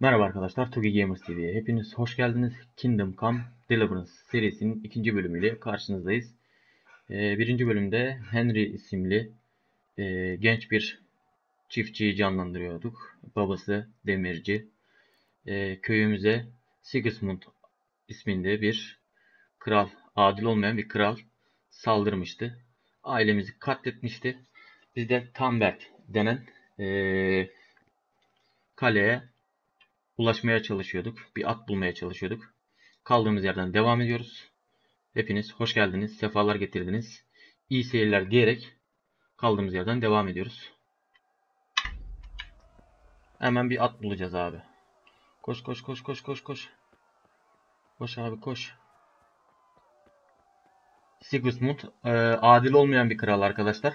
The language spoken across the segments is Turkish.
Merhaba arkadaşlar, Tugi Gamers TV'ye hepiniz hoş geldiniz. Kingdom Come Deliverance serisinin ikinci bölümüyle karşınızdayız. Birinci bölümde Henry isimli genç bir çiftçiyi canlandırıyorduk. Babası demirci. Köyümüze Sigismund isminde bir kral, adil olmayan bir kral saldırmıştı. Ailemizi katletmişti. Biz de Tamberg denen kaleye ulaşmaya çalışıyorduk. Bir at bulmaya çalışıyorduk. Kaldığımız yerden devam ediyoruz. Hepiniz hoş geldiniz, sefalar getirdiniz. İyi seyirler diyerek kaldığımız yerden devam ediyoruz. Hemen bir at bulacağız abi. Koş koş koş koş koş koş. Koş abi koş. Sigismund adil olmayan bir kral arkadaşlar.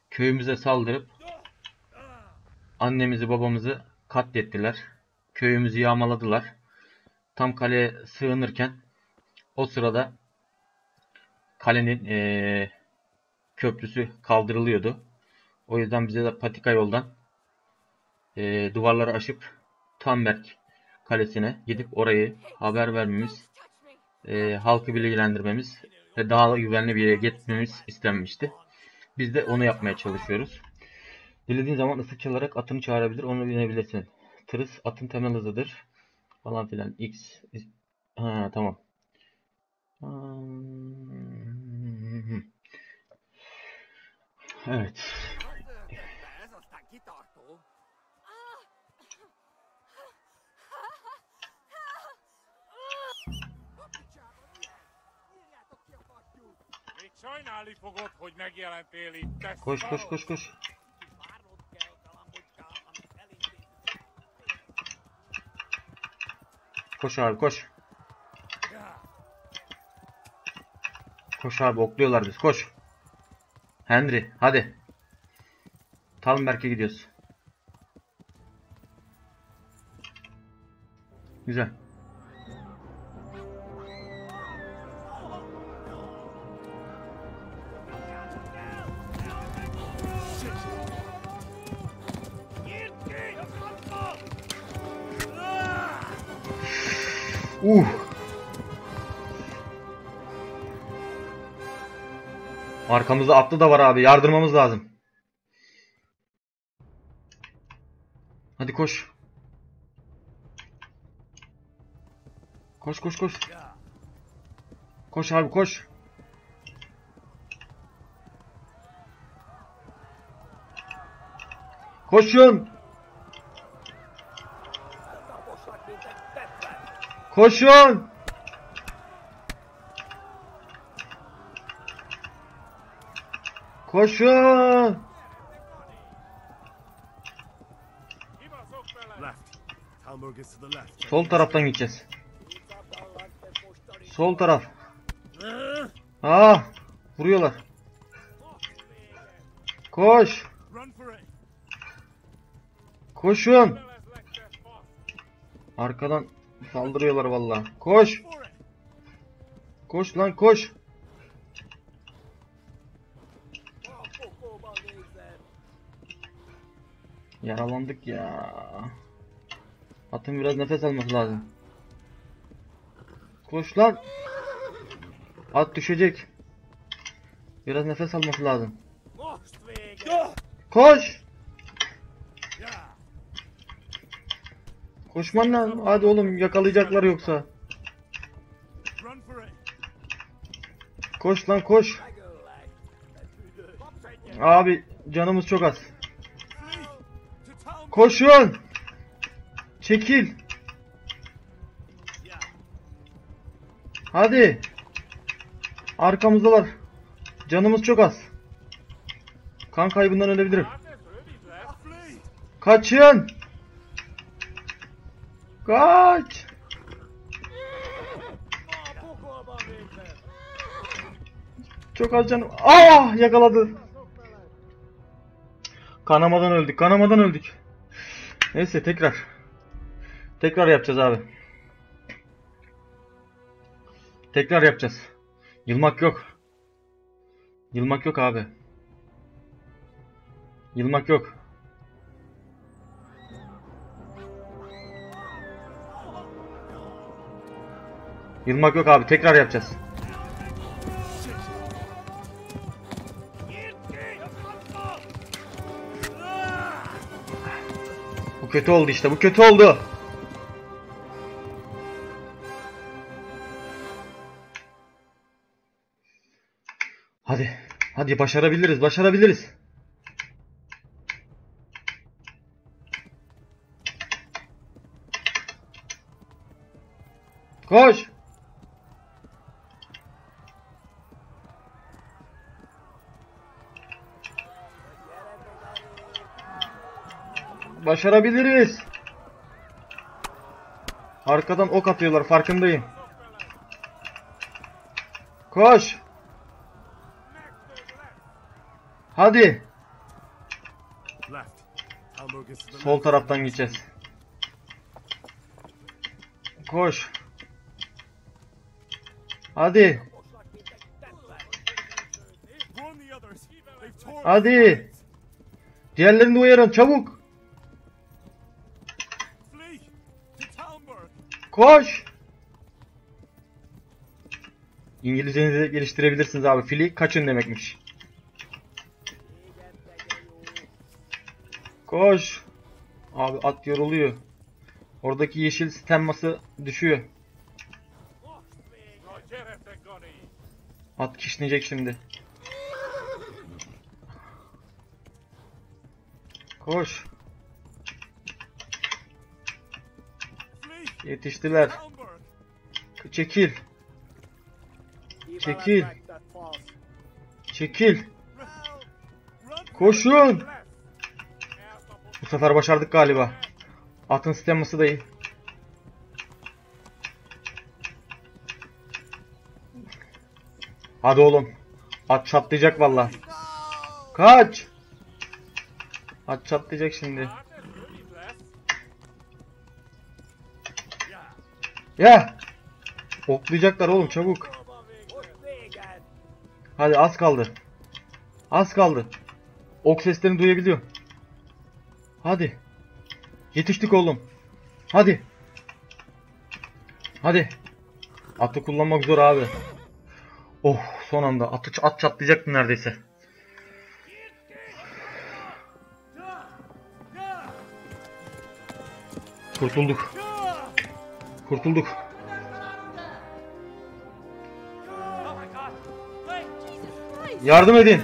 Köyümüze saldırıp annemizi babamızı katlettiler. Köyümüzü yağmaladılar. Tam kaleye sığınırken o sırada kalenin köprüsü kaldırılıyordu. O yüzden bize de patika yoldan duvarları aşıp Tamberg Kalesi'ne gidip orayı haber vermemiz, halkı bilgilendirmemiz ve daha güvenli bir yere gitmemiz istenmişti. Biz de onu yapmaya çalışıyoruz. Dilediğin zaman ıslık çalarak atını çağırabilir, onu binebilirsin. Tırıs atın temel hızıdır. Falan filan. X. Ha, tamam. Evet. Sajnálni fogod, hogy megjelentél itt, te Koş koş koş koş. Koş abi koş. Koş abi okluyorlar biz koş. Henry hadi. Talmberg'e gidiyoruz. Güzel. Arkamızda atlı da var abi. Yardırmamız lazım. Hadi koş. Koş koş koş. Koş abi koş. Koşun. Koşun. Koşun. Sol taraftan gideceğiz. Sol taraf. Vuruyorlar. Koş. Koşun. Arkadan saldırıyorlar vallahi. Koş. Koş lan koş. Yaralandık ya. Atın biraz nefes alması lazım. Koş lan. At düşecek. Biraz nefes alması lazım. Koş. Koşman lazım. Hadi oğlum yakalayacaklar yoksa. Koş lan koş. Abi canımız çok az. Koşun. Çekil. Hadi. Arkamızdalar. Canımız çok az. Kan kaybından ölebilirim. Kaçın. Kaç. Çok az canım. Yakaladı. Kanamadan öldük. Kanamadan öldük. Neyse tekrar. Tekrar yapacağız abi. Tekrar yapacağız. Yılmak yok. Yılmak yok abi. Yılmak yok. Yılmak yok abi. Tekrar yapacağız. Bu kötü oldu işte. Bu kötü oldu. Hadi. Hadi başarabiliriz. Başarabiliriz. Koş. Başarabiliriz. Arkadan ok atıyorlar, farkındayım. Koş. Hadi. Sol taraftan gideceğiz. Koş. Hadi. Hadi. Diğerlerini de uyarın çabuk. Koş. İngilizcenizi de geliştirebilirsiniz abi. Flee kaçın demekmiş. Koş. Abi at yoruluyor. Oradaki yeşil stemması düşüyor. At kişneyecek şimdi. Koş. Yetiştiler. Çekil. Çekil. Çekil. Koşun. Bu sefer başardık galiba. Atın stemması da iyi. Hadi oğlum. At çatlayacak vallahi. Kaç. At çatlayacak şimdi. Ya. Oklayacaklar oğlum çabuk. Hadi az kaldı. Az kaldı. Ok seslerini duyabiliyorum. Hadi. Yetiştik oğlum. Hadi. Hadi. Atı kullanmak zor abi. Oh son anda. At çatlayacaktı neredeyse. Kurtulduk. Kurtulduk. Yardım edin.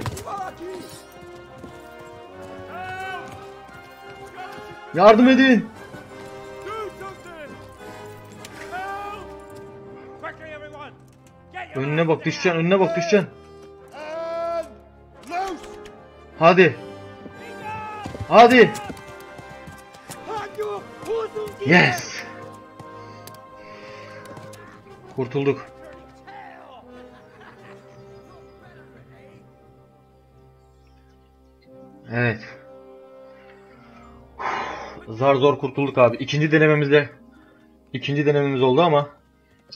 Yardım edin. Önüne bak düşeceksin, önüne bak düşeceksin. Hadi. Hadi. Yes. Kurtulduk. Evet. Zar zor kurtulduk abi. İkinci denememiz oldu ama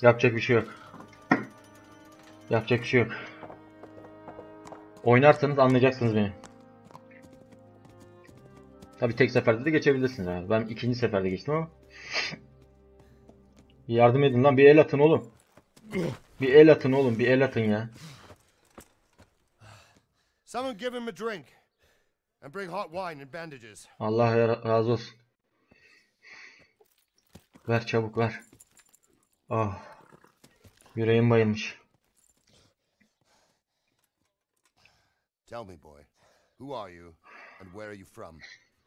yapacak bir şey yok. Yapacak bir şey yok. Oynarsanız anlayacaksınız beni. Tabi tek seferde de geçebilirsiniz abi. Ben ikinci seferde geçtim ama. Bir yardım edin lan, bir el atın oğlum. Bir el atın oğlum, bir el atın ya. Someone give him a drink and bring hot wine and bandages. Allah razı olsun. Ver çabuk ver. Ah. Yüreğim bayılmış. Tell me, boy, who are you and where are you from?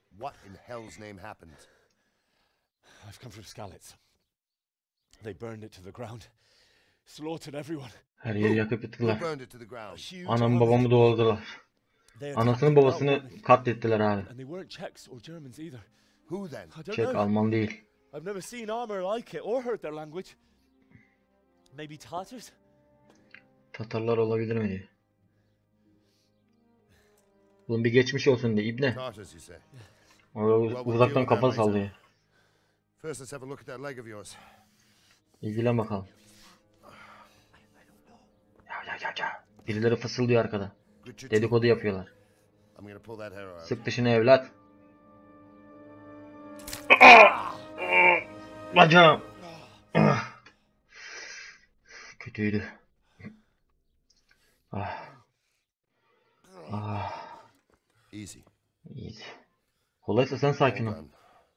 What in hell's name happened? I've come from Skalitz. They burned it to the ground. Slaughtered everyone. Her yeri yakıp Who yıktılar. burned it to the ground? Anamı babamı doğradılar. Anasını babasını katlettiler abi. And they weren't Czechs or Germans either. Who then? I don't Çek, know. Alman değil. I've never seen armor like it or heard their language. Maybe Tatars? Tatarlar olabilir mi diye. Bunun bir geçmiş olsun diye ibne. Tartars, you say? Uzaktan kafa sallıyor. First, let's have a look at that leg of yours. İlgilen bakalım. Ya. Birileri fısıldıyor arkada. Good chit. Dedikodu yapıyorlar. I'm gonna pull that hair out. Sık dişini evlat. Bacağım. kötüydü. Ah. Ah. Easy. İyi. Kolaysa sen sakin Well ol. done.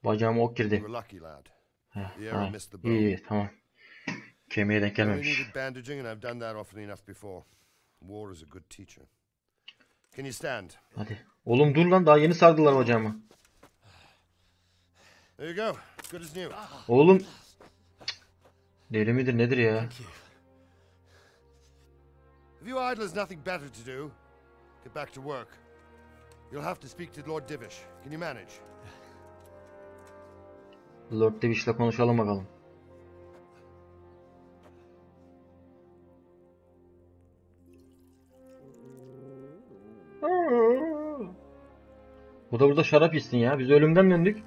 Bacağıma ok You girdi. were lucky, lad. Heh, The arrow tamam. missed the İyi, bone. iyi, tamam. Kemiğe denk Only gelmemiş. needed bandaging, and I've done that often enough before. War is a good teacher. Can you stand? Hadi. Oğlum dur lan, daha yeni sardılar bacağımı. There you go. Good as new. Oğlum. Deli midir nedir ya? Thank you. If you idlers nothing better to do, get back to work. You'll have to speak to Lord Divish. Can you manage? Lord Divish'le konuşalım bakalım. Bu da burada şarap içsin ya. Biz ölümden döndük.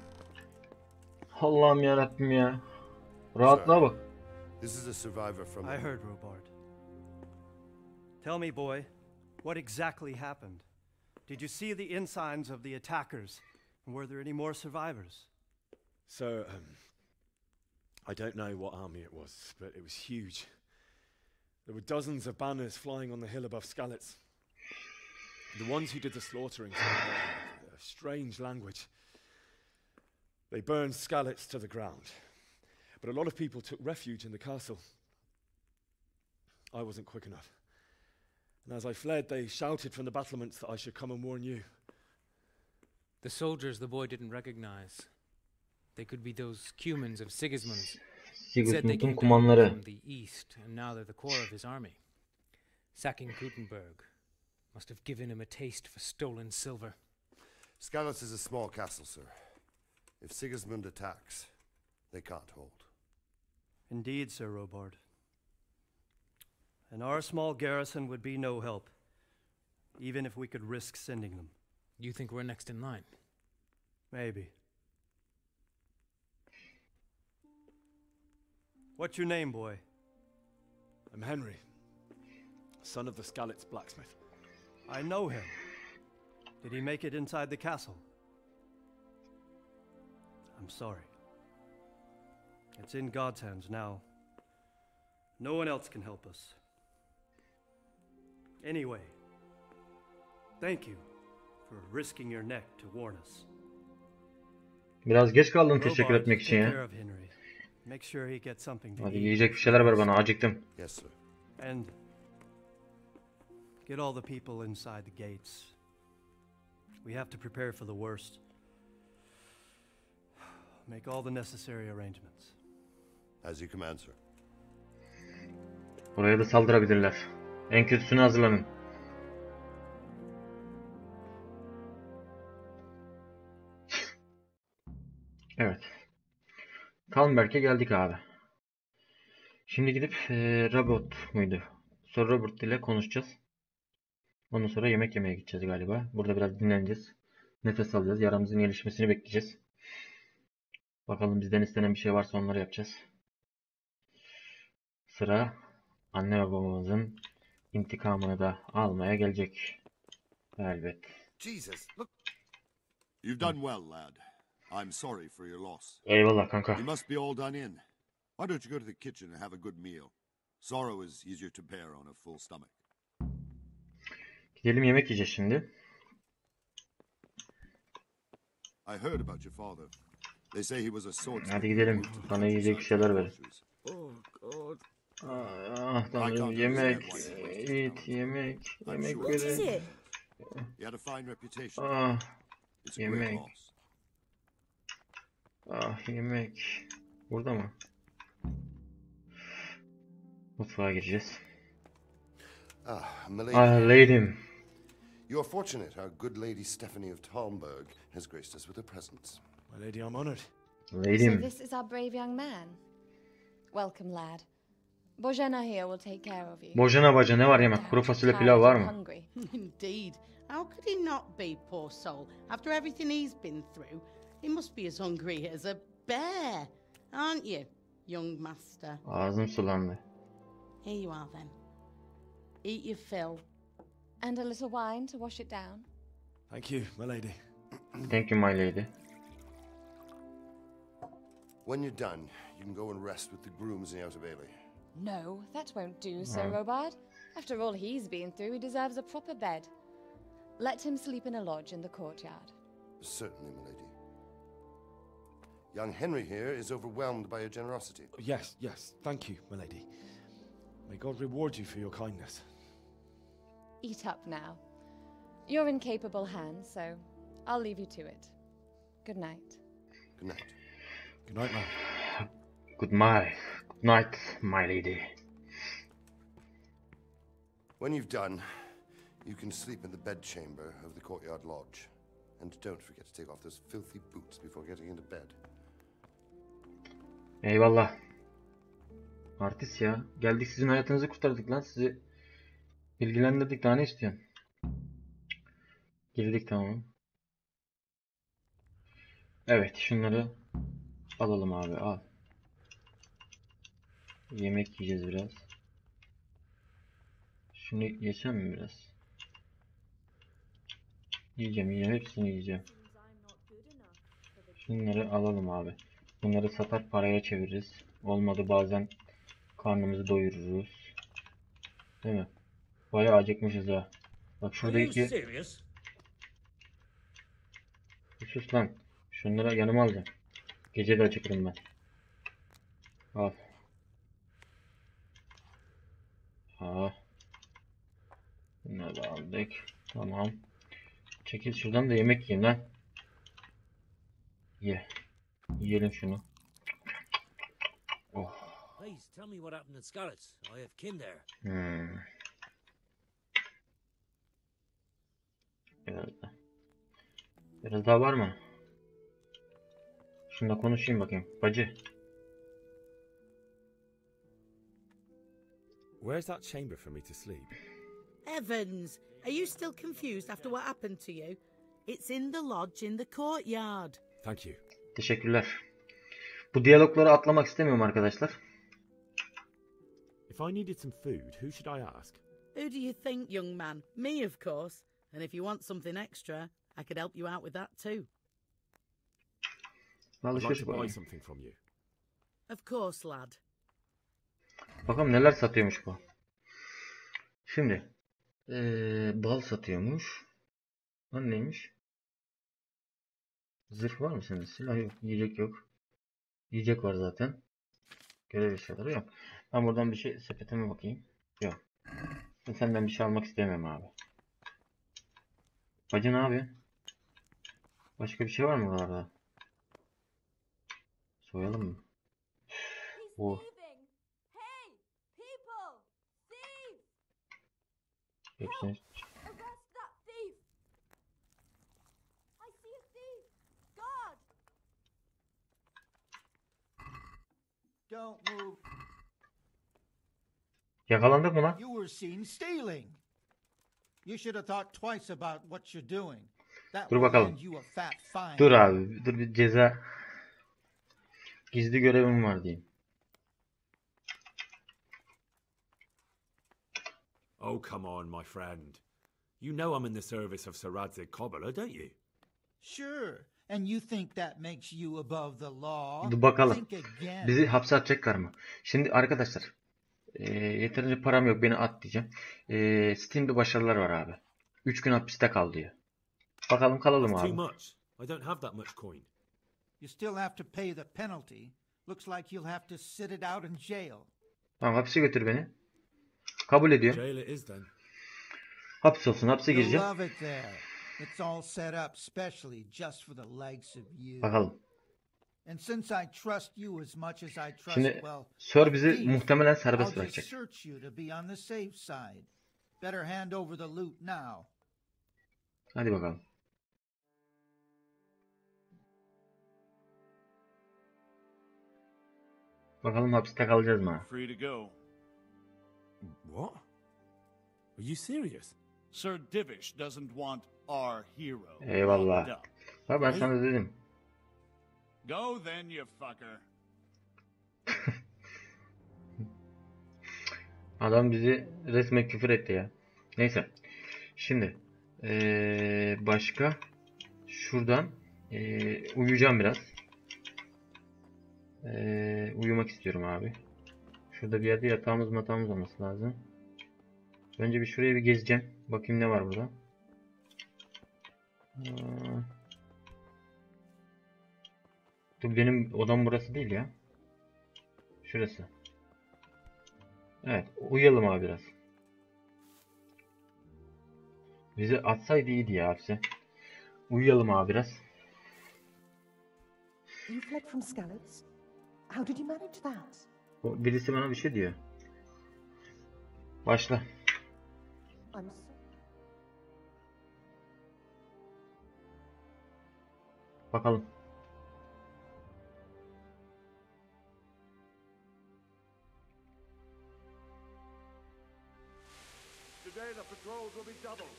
Allah'ım ya Rabbim ya. Rahatlığa bak. This is a survivor from. I heard, Robard. Tell me, boy, what exactly happened? Did you see the ensigns of the attackers? And were there any more survivors? So, I don't know what army it was, but it was huge. There were dozens of banners flying on the hill above Skalitz. The ones who did the slaughtering spoke a strange language. They burned Skalitz to the ground. But a lot of people took refuge in the castle. I wasn't quick enough. And as I fled, they shouted from the battlements that I should come and warn you. The soldiers the boy didn't recognize. They could be those Cumans of Sigismund's. He said they Sigurd came kumanları. from the east, and now they're the core of his army. Sacking Gutenberg must have given him a taste for stolen silver. Skalitz is a small castle, sir. If Sigismund attacks, they can't hold. Indeed, Sir Robard. And our small garrison would be no help, even if we could risk sending them. You think we're next in line? Maybe. What's your name, boy? I'm Henry, son of the Skalitz blacksmith. I know him. Did he make it inside the castle? I'm sorry. It's in God's hands now. No one else can help us. Anyway, thank you for risking your neck to warn us. Biraz geç kaldın teşekkür Robard, etmek için take care ya. of Henry. Make sure he gets something to Hadi eat. yiyecek bir şeyler ver bana, acıktım. Yes, sir. And get all the people inside the gates. We have to prepare for the worst. Make all the necessary arrangements. As you command, sir. Buraya da saldırabilirler. En kötüsüne hazırlanın. Evet. Kalmberg'e geldik abi. Şimdi gidip Robert muydu? Sonra Robert ile konuşacağız. Ondan sonra yemek yemeye gideceğiz galiba. Burada biraz dinleneceğiz. Nefes alacağız. Yaramızın iyileşmesini bekleyeceğiz. Bakalım bizden istenen bir şey varsa onları yapacağız. Sıra anne ve babamızın intikamını da almaya gelecek. Elbet. Jesus, look. You've done well, lad. I'm sorry for your loss. Eyvallah kanka. You must be all done in. Why don't you go to the kitchen and have a good meal? Sorrow is easier to bear on a full stomach. Gidelim yemek yiyeceğiz şimdi. I heard about your father. They say he was a swordsman. Hadi gidelim. Sana yiyecek bir şeyler ver. Oh God. Ah tanrım, yemek, yemek, yemek verin. He had a fine reputation. Ah, It's a great yemek. loss. ah yemek. Burada mı? Mutfağa gireceğiz. Ah, milady. Ah lady'm. You're fortunate. Our good lady Stephanie of Talmberg has graced us with her presence. My lady, I'm honored. So Lady'm. this is our brave young man. Welcome, lad. Bojana here will take care of you. Bojana baca ne var yemek? Kuru fasulye pilav var mı? Hungry. Indeed. How could he not be, poor soul? After everything he's been through, he must be as hungry as a bear, aren't you, young master? Ağzım sulandı. Here you are, then. Eat your fill. And a little wine to wash it down. Thank you, my lady. Thank you my lady. When you're done, you can go and rest with the grooms in the outer bailey. No, that won't do, Sir Oh. Robard. After all he's been through, he deserves a proper bed. Let him sleep in a lodge in the courtyard. Certainly, milady. Young Henry here is overwhelmed by your generosity. Yes, yes. Thank you, my lady. May God reward you for your kindness. Eat up now. You're in capable hands, so I'll leave you to it. Good night. Good night. Good night, man. Good night, my lady. When you've done, you can sleep in the bedchamber of the courtyard lodge. And don't forget to take off those filthy boots before getting into bed. Eyvallah. Artist ya. Geldik sizin hayatınızı kurtardık lan. Sizi bilgilendirdik. Daha ne istiyorsun? Girdik tamam. Evet şunları alalım abi al. Yemek yiyeceğiz biraz. Şunu yesem mi biraz? Yiyeceğim hepsini yiyeceğim. Şunları alalım abi. Bunları satar paraya çeviririz. Olmadı bazen karnımızı doyururuz. Değil mi? Bayağı acıkmışız ha. Bak şuradaki... Sus lan. Şunları yanıma alacağım. Gece de acıkırım ben. Al. Ha. Bunları da aldık. Tamam. Çekil şuradan da yemek yiyeyim lan. Ye. Yiyelim şunu. Oh. Please tell me what happened in Scarlet's. I have kin there. Biraz daha var mı? Şununla konuşayım bakayım. Bacı. Where's that chamber for me to sleep? Evans, are you still confused after what happened to you? It's in the lodge in the courtyard. Thank you. Teşekkürler. Bu diyalogları atlamak istemiyorum arkadaşlar. If I needed some food, who should I ask? Who do you think, young man? Me, of course. And if you want something extra, I could help you out with that too. I'd like Alışveriş to buy var. something from you. Of course, lad. Bakalım neler satıyormuş bu. Şimdi bal satıyormuş. Lan neymiş? Zırh var mı sende? Silah yok. Yiyecek yok. Yiyecek var zaten. Görev eşyaları yok. Ben buradan bir şey sepetime bakayım. Yok. Senden bir şey almak istemiyorum abi. Bacı ne yapıyor? Başka bir şey var mı buralarda? Soyalım mı? Bu. Hepsini... Don't move. Yakalandık mı lan? You were seen stealing. You should have thought twice about what you're doing. That Dur will bakalım. land you a fat fine. Dur abi. Dur bir ceza. Gizli görevim var diyeyim. Oh, come on, my friend. You know I'm in the service of Sir Radzig Kobyla, don't you? Sure. And you think that makes you above the law? Dur bakalım. Think again. Bizi hapse atacaklar mı? Şimdi arkadaşlar. Yeterince param yok. Beni at diyeceğim. Steam'de başarılar var abi. 3 gün hapiste kal diyor. Bakalım kalalım That's too abi. much. I don't have that much coin. You still have to pay the penalty. Looks like you'll have to sit it out in jail. Tamam hapse götür beni. Kabul ediyorum. Jail it is then. Hapis olsun. Hapse You'll gireceğim. love it there. It's all set up specially just for the likes of you. Bakalım. And since I trust you as much as I trust, Şimdi well, Sir bizi thief, muhtemelen I'll serbest just bırakacak. search you to be on the safe side. Better hand over the loot now. Hadi bakalım. Bakalım hapiste kalacağız mı? Free to go. What? Are you serious? Sir Divish doesn't want our hero Eyvallah. locked up. Bak ben sana dedim. Go then, you fucker. Adam bizi resmen küfür etti ya. Neyse. Şimdi başka şuradan uyuyacağım biraz. Uyumak istiyorum abi. Şurada bir yerde yatağımız olması lazım. Önce bir şuraya bir gezeceğim. Bakayım ne var burada. Dur, benim odam burası değil ya. Şurası. Evet, uyuyalım abi biraz. Bizi atsaydı iyiydi ya hapse. Uyuyalım abi biraz. You fled from Skalitz? How did you manage that? Birisi bana bir şey diyor. Başla. I'm Bakalım. Today the patrols will be doubled.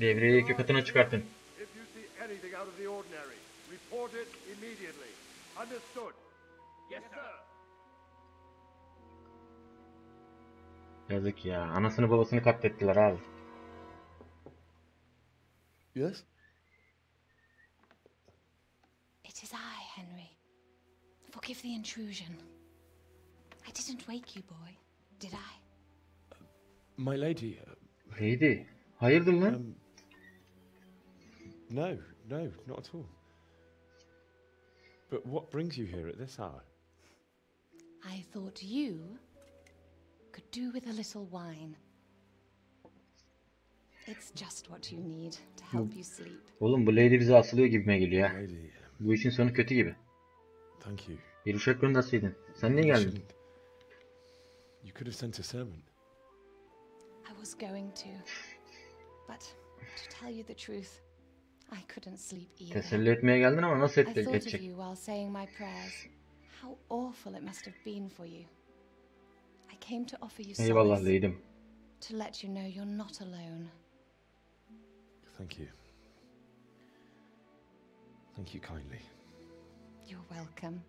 Devreyi 2 katına çıkartın. If you see anything out of the ordinary, report it immediately. Understood? Yes, sir. Yazık ya. Anasını babasını katlettiler abi. Yes? It is I, Henry. Forgive the intrusion. I didn't wake you, boy, did I? My lady. Lady. Hayırdır lan? No, not at all. But what brings you here at this hour? I thought you could do with a little wine. It's just what you need to help you sleep. Oğlum bu lady bize asılıyor gibime geliyor ya. Bu işin sonu kötü gibi. Thank you. Bir uşak gönderseydin. Sen niye geldin? You could have sent a servant. I was going to. But to tell you the truth, I couldn't sleep either. Teselli etmeye geldin ama nasıl I thought of edecek? you while saying my prayers. How awful it must have been for you. I came to offer you Eyvallah solace. lady'm. To let you know you're not alone. Thank you. Thank you kindly. You're welcome.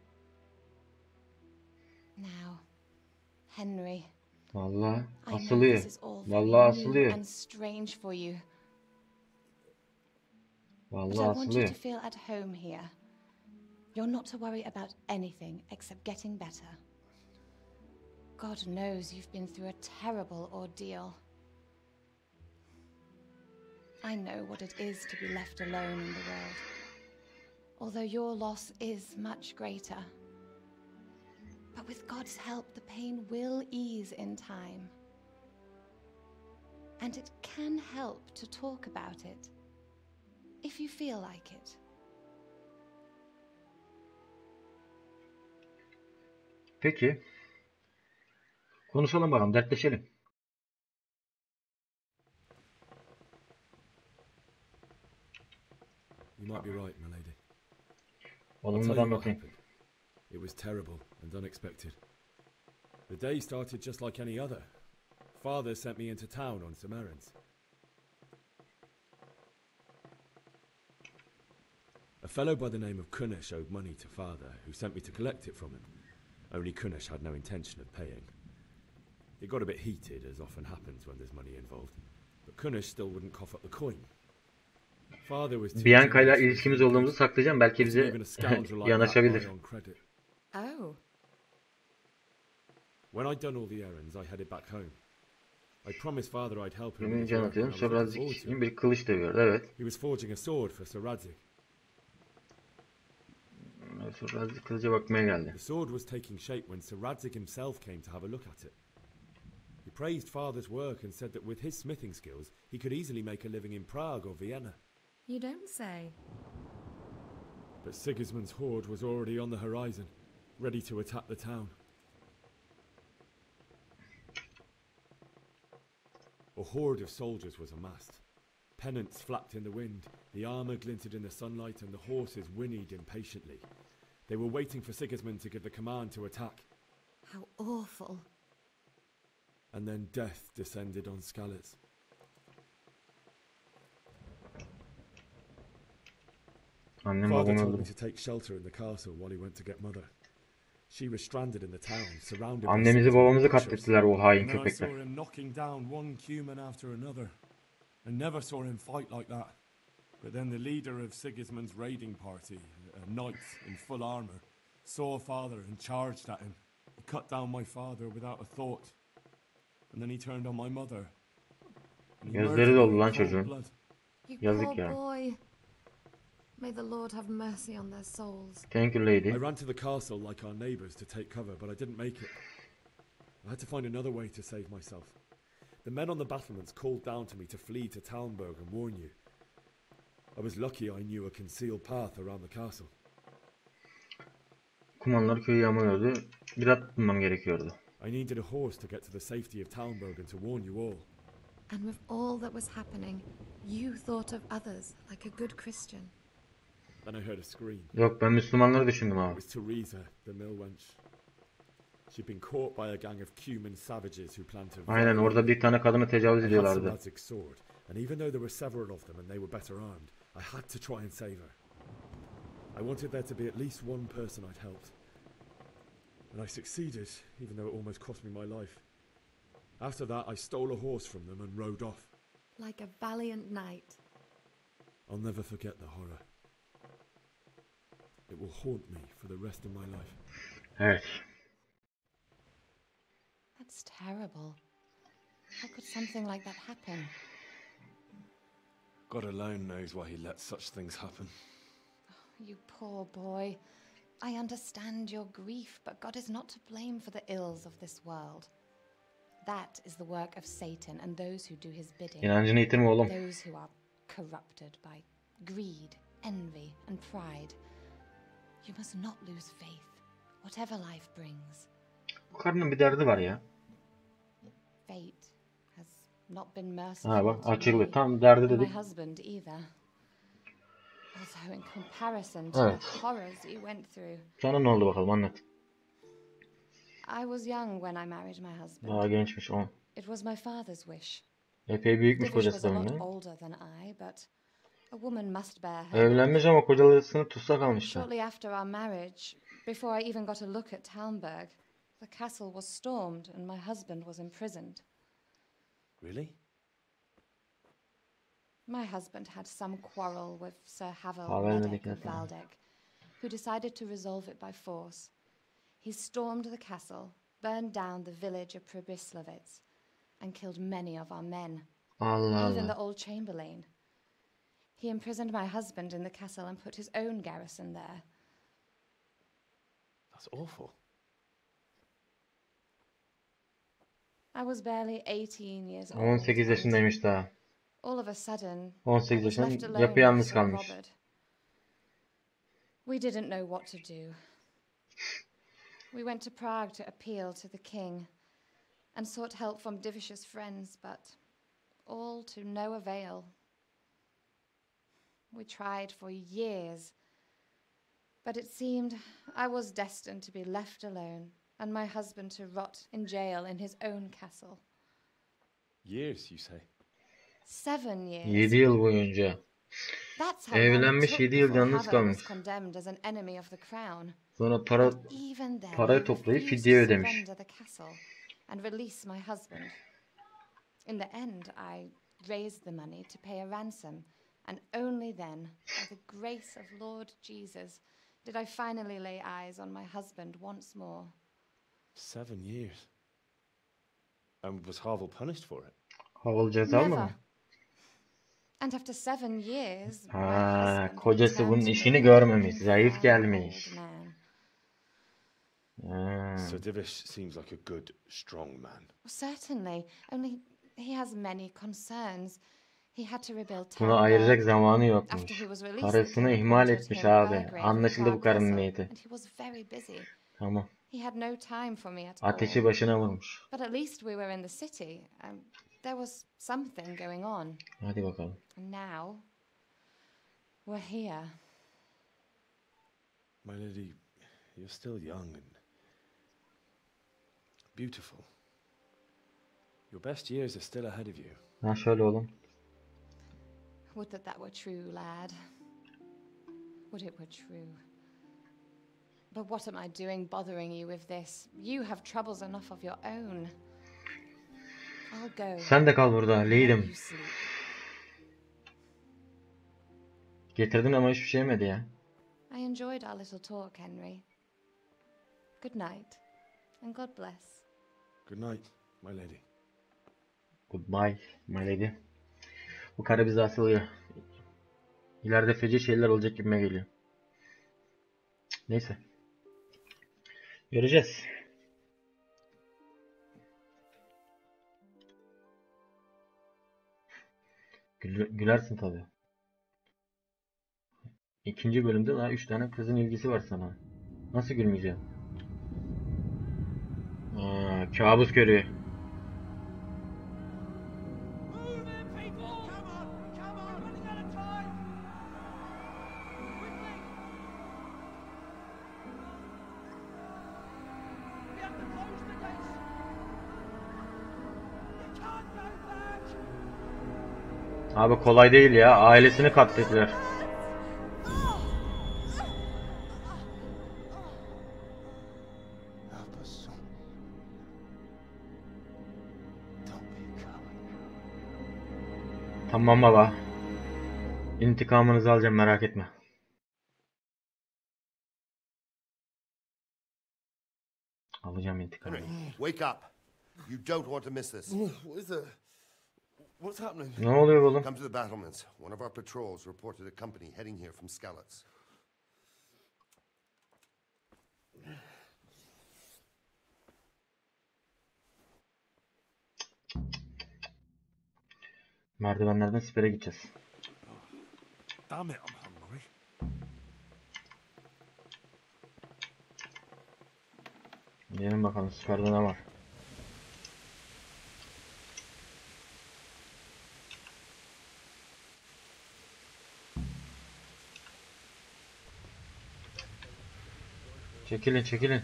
Now, Henry. Vallahi I know asılıyor. this is all Vallahi very asılıyor. new and strange for you. But I Vallahi want you asılıyor. to feel at home here. You're not to worry about anything except getting better. God knows you've been through a terrible ordeal. I know what it is to be left alone in the world. Although your loss is much greater. But with God's help, the pain will ease in time. And it can help to talk about it, if you feel like it. Peki. Konuşalım bakalım, dertleşelim. You might be right, my lady. Olumlu da anlatayım. It was terrible and unexpected. The day started just like any other. Father sent me into town on some errands. A fellow by the name of Kunesh owed money to Father, who sent me to collect it from him. Only Kunesh had no intention of paying. It got a bit heated, as often happens when there's money involved. But Kunesh still wouldn't cough up the coin. Father was too Bianca ile generous with ilişkimiz his olduğumuzu saklayacağım. Belki bize even a scoundrel like yanaşabilir. that buy on credit. Oh. When I'd done all the errands, I headed back home. I promised Father I'd help him with Yemin his work, anlatıyorum. and I was looking forward Sorazik to it. bir kılıç dövüyordu. Evet. He was forging a sword for Sir Radzik. Sorazik kılıca bakmaya geldi. The sword was taking shape when Sir Radzik himself came to have a look at it. He praised Father's work and said that with his smithing skills, he could easily make a living in Prague or Vienna. You don't say. But Sigismund's horde was already on the horizon, ready to attack the town. A horde of soldiers was amassed. Pennants flapped in the wind, the armour glinted in the sunlight, and the horses whinnied impatiently. They were waiting for Sigismund to give the command to attack. How awful. And then death descended on Skalitz. Annem Father babam told me öldü. to take shelter in the castle while he went to get Mother. She was stranded in the town, surrounded by Annemizi Sigismund babamızı butchers. katlettiler o hain And then I saw köpekler. him knocking down one Cuman after another. I never saw him fight like that. But then the leader of Sigismund's raiding party, a knight in full armour, saw Father and charged at him. He cut down my father without a thought. And then he turned on my mother. And he Gözleri murdered her doldu in lan cold çocuğun. blood. You Yazık poor ya. boy. May the Lord have mercy on their souls. Thank you lady. I ran to the castle like our neighbours to take cover, but I didn't make it. I had to find another way to save myself. The men on the battlements called down to me to flee to Talmberg and warn you. I was lucky I knew a concealed path around the castle. Kumanlar köyü yağmalıyordu. Bir at bulmam gerekiyordu. I needed a horse to get to the safety of Talmberg and to warn you all. And with all that was happening, you thought of others like a good Christian. Then I heard a scream. Yok, ben Müslümanları düşündüm It abi. was Teresa, the mill wench. She'd been caught by a gang of Cuman savages who planned to... Aynen, orada bir tane kadını tecavüz I had ediyorlardı. Salad's sword, and even though there were several of them and they were better armed, I had to try and save her. I wanted there to be at least one person I'd helped. And I succeeded, even though it almost cost me my life. After that, I stole a horse from them and rode off. Like a valiant knight. I'll never forget the horror. It will haunt me for the rest of my life. Evet. That's terrible. How could something like that happen? God alone knows why he lets such things happen. You poor boy. I understand your grief, but God is not to blame for the ills of this world. That is the work of Satan and those who do his bidding. İnancını yitirme oğlum. Those who are corrupted by greed, envy, and pride. You must not lose faith, whatever life brings. Bu karının bir derdi var ya. Fate has not been merciful Ha bak, to açıldı. me, Tam derdi or my dedik. husband either. Although in comparison to Evet. the horrors he went through. Sonra ne oldu bakalım, anlat. I was young when I married my husband. Daha gençmiş 10. It was my father's wish. Epey büyükmüş Divish kocası was a da lot önüne. older than I, but a woman must bear her. Evlenmiş ama kocasını tutsak almıştı. Shortly after our marriage, before I even got a look at Talmberg, the castle was stormed and my husband was imprisoned. Really? My husband had some quarrel with Sir Havel Havel Medek Medek, of Valdek, who decided to resolve it by force. He stormed the castle, burned down the village of Pribyslavitz, and killed many of our men, Allah even the Allah. old chamberlain. He imprisoned my husband in the castle and put his own garrison there. That's awful. I was barely 18 years old. 18 yaşındaymış daha. All of a sudden, 18 I was left yaşında alone yapayalnız with Sir kalmış. Robert. We didn't know what to do. We went to Prague to appeal to the king and sought help from Divish's friends, but all to no avail. We tried for years, but it seemed I was destined to be left alone and my husband to rot in jail in his own castle. Years, you say? 7 years. 7 yıl boyunca. That's how long Evlenmiş, it took 7 yıl before yalnız Havel kalmış. was condemned as an enemy of the crown. Sonra Even then, parayı he toplayıp refused fidye to ödemiş. surrender the castle and release my husband. In the end, I raised the money to pay a ransom, and only then, by the grace of Lord Jesus, did I finally lay eyes on my husband once more. 7 years. And was Havel punished for it? Havel ceza Never. mı? And after 7 years, my Ha, husband kocası returned bunun to işini me, görmemiş. a Zayıf fine gelmiş. old man. Ha. Sir Divish seems like a good, strong man. Certainly, only he has many concerns. He had to rebuild Buna ayıracak Talmberg. zamanı After yokmuş. he was released, the Parasını king ihmal appointed etmiş him abi. Burgrave of Anlaşıldı bu Prague karının Castle, niyeti. and he was very busy. Tamam. He had no time for me at all. Ateşi başına vurmuş. But at least we were in the city. There was something going on. Hadi bakalım. And now, we're here. My lady, you're still young and beautiful. Your best years are still ahead of you. Ha şöyle oğlum. Would that were true, lad. Would it were true. But what am I doing bothering you with this? You have troubles enough of your own. I'll go. Sen de kal burada. Leydim. You sleep. Getirdin ama hiçbir şey yemedi ya. I enjoyed our little talk, Henry. Good night. And God bless. Good night, my lady. Goodbye my lady. Bu karı bizi asılıyor. İleride feci şeyler olacak gibime geliyor. Neyse. Göreceğiz. Gülersin tabii. İkinci bölümde daha 3 tane kızın ilgisi var sana. Nasıl gülmeyeceğim? Kabus görüyor. Abi kolay değil ya. Ailesini katlettiler. Tamam baba. İntikamınızı alacağım, merak etme. Alacağım intikamını. Wake up. You don't want to miss this. What is it? What's happening? Ne oluyor oğlum? Come to the battlements. One of our patrols reported a company heading here from Skalitz. Merdivenlerden sipere gideceğiz. Damn it, I'm hungry. Gelin bakalım siperde ne var. Çekilin çekilin.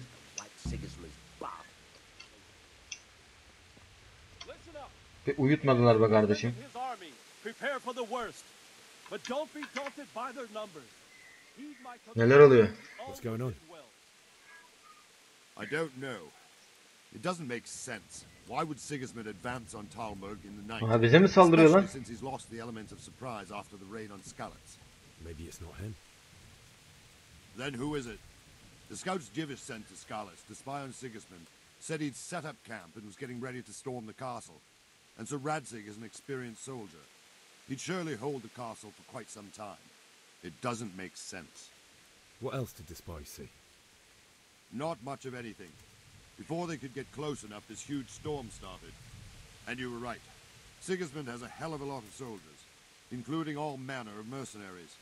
Bir uyutmadılar be kardeşim. Neler oluyor? What's going on? I don't know. It doesn't make sense. Why would Sigismund advance on Talmberg in the night? Aha, bize mi saldırıyor lan? Especially since he's lost the element of surprise after the raid on Skalitz. Maybe it's not him. Then who is it? The scouts Jivish sent to Skalitz to spy on Sigismund said he'd set up camp and was getting ready to storm the castle. And Sir Radzig is an experienced soldier. He'd surely hold the castle for quite some time. It doesn't make sense. What else did the spies see? Not much of anything. Before they could get close enough, this huge storm started. And you were right. Sigismund has a hell of a lot of soldiers, including all manner of mercenaries.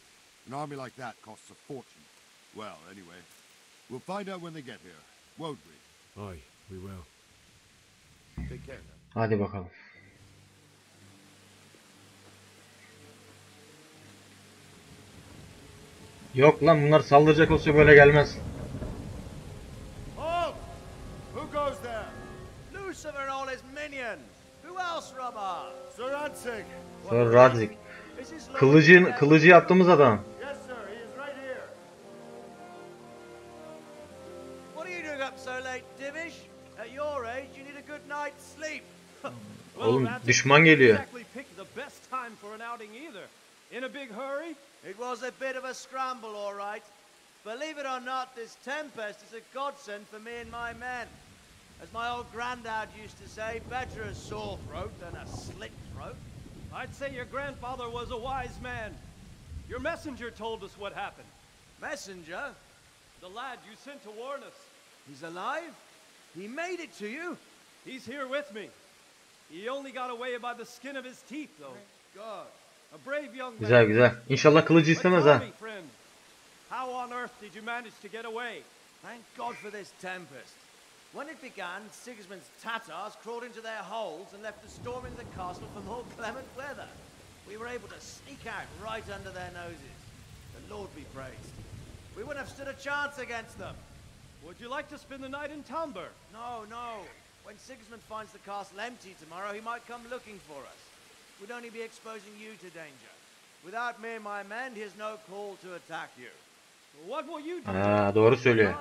An army like that costs a fortune. Well, anyway, we'll find out when they get here, won't we? Aye, we will. Take care now. Hadi bakalım. Yok lan, bunlar saldıracak olsa böyle gelmez. Halt! Who goes there? Lucifer and all his minions. Who else, Rubber? Sir Radzig. Sir Radzig. Kılıcı yaptığımız adam. Yes, sir. He is right here. What are you doing up so late, Divish? At your age, you need a good night's sleep. Oğlum düşman geliyor. In a big hurry? It was a bit of a scramble, all right. Believe it or not, this tempest is a godsend for me and my men. As my old granddad used to say, better a sore throat than a slit throat. I'd say your grandfather was a wise man. Your messenger told us what happened. Messenger? The lad you sent to warn us. He's alive? He made it to you? He's here with me. He only got away by the skin of his teeth, though. God. A brave young man. Güzel güzel. İnşallah kılıcı istemez ha. How on earth did you manage to get away? Thank God for this tempest. When it began, Sigismund's Tatars crawled into their holes and left us storming the castle for more clement weather. We were able to sneak out right under their noses. The Lord be praised. We wouldn't have stood a chance against them. Would you like to spend the night in Talmberg? No, no. When Sigismund finds the castle empty tomorrow, he might come looking for us. We'd only be exposing you to danger. Without me and my men, he has no call to attack you. What will you do? Doğru söylüyor.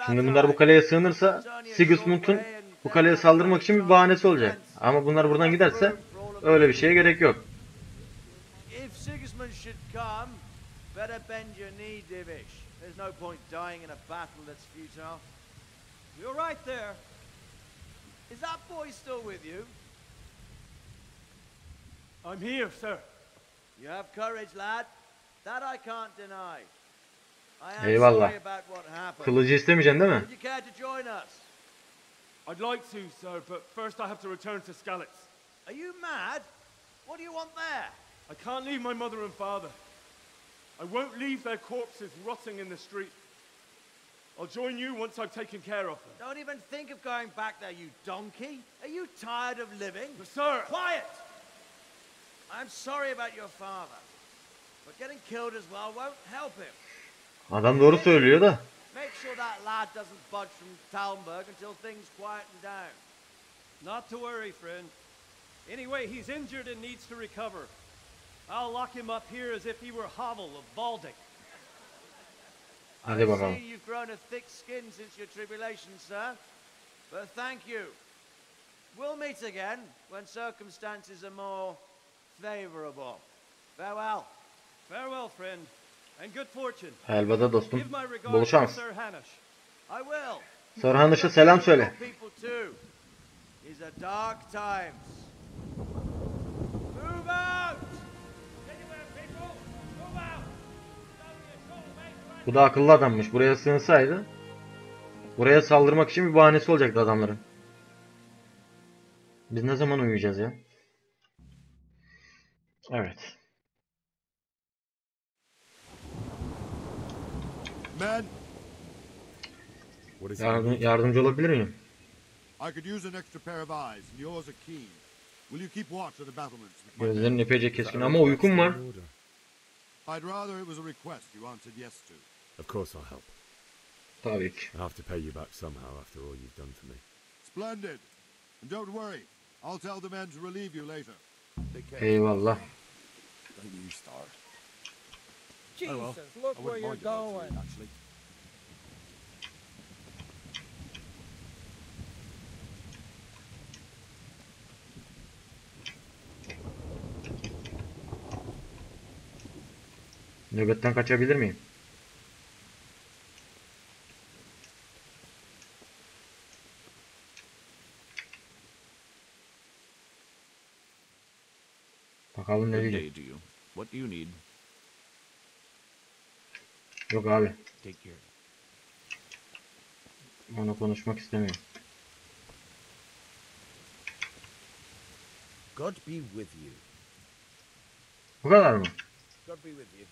Şimdi bunlar bu kaleye sığınırsa Sigismund'un bu kaleye saldırmak için bir bahanesi olacak. Ama bunlar buradan giderse öyle bir şeye gerek yok. If Sigismund should come, better bend your knee, Divish. There's no point dying in a battle that's futile. You're right there. that boy still with you? I'm here, sir. You have courage, lad. That I can't deny. I am Eyvallah. sorry about what happened. Kılıcı istemeyeceksin değil mi? Would you care to join us? I'd like to, sir, but first I have to return to Skalitz. Are you mad? What do you want there? I can't leave my mother and father. I won't leave their corpses rotting in the street. I'll join you once I've taken care of them. Don't even think of going back there, you donkey. Are you tired of living? But sir! Quiet! I'm sorry about your father, but getting killed as well won't help him. Adam doğru söylüyor da. Make sure that lad doesn't budge from Talmberg until things quieten down. Not to worry, friend. Anyway, he's injured and needs to recover. I'll lock him up here as if he were Havel of Baldic. Hadi I bakalım. see you've grown a thick skin since your tribulation, sir. But thank you. We'll meet again when circumstances are more favorable. Farewell. Farewell, friend, and good fortune. Elbette dostum. Give my regards Bol to şans. Sir Hanush. I will. Sir Hanış'a selam söyle. People too. These are dark times. Move out! Bu da akıllı adammış. Buraya sığınsaydı buraya saldırmak için bir bahanesi olacaktı adamların. Biz ne zaman uyuyacağız ya? Evet. Men, Yardımcı olabilir miyim? I could use an extra pair of eyes, and yours are keen. Will you keep watch at the battlements with my Gözlerin men? epeyce keskin ama uykum var. I'd rather it was a request you answered yes to. Of course I'll help. Tabii ki. I have to pay you back somehow after all you've done for me. Splendid. And don't worry, I'll tell the men to relieve you later. Take care. Eyvallah. Don't you start. Jesus, look where you're going. Actually. Nöbetten kaçabilir miyim? Bakalım ne Good diyecek. day to you. What do you need? Yok abi. Take care. Ona konuşmak istemiyorum. God be with you. Bu kadar mı? God be with you.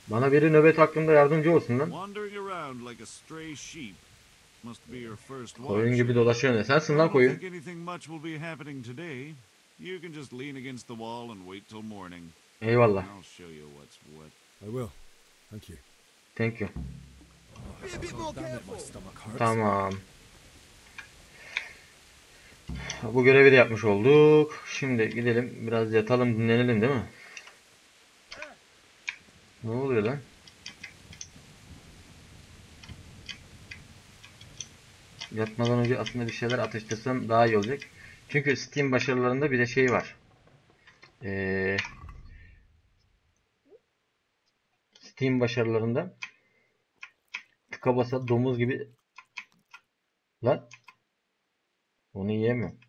Bana biri nöbet hakkında yardımcı olsun lan. Wandering around like a stray sheep. Must be your first watch. Koyun gibi dolaşıyor ne? Sensin lan I koyun. don't think anything much will be happening today. You can just lean against the wall and wait till morning. Eyvallah. I'll show you what's what. I will. Thank you. Thank you. Be a bit more careful. Tamam. Bu görevi de yapmış olduk. Şimdi gidelim biraz yatalım dinlenelim değil mi? Ne oluyor lan? Yatmadan önce aslında bir şeyler ateşlesem daha iyi olacak. Çünkü Steam başarılarında bir de şey var. Steam başarılarında tıka basa domuz gibi lan onu yiyemiyorum.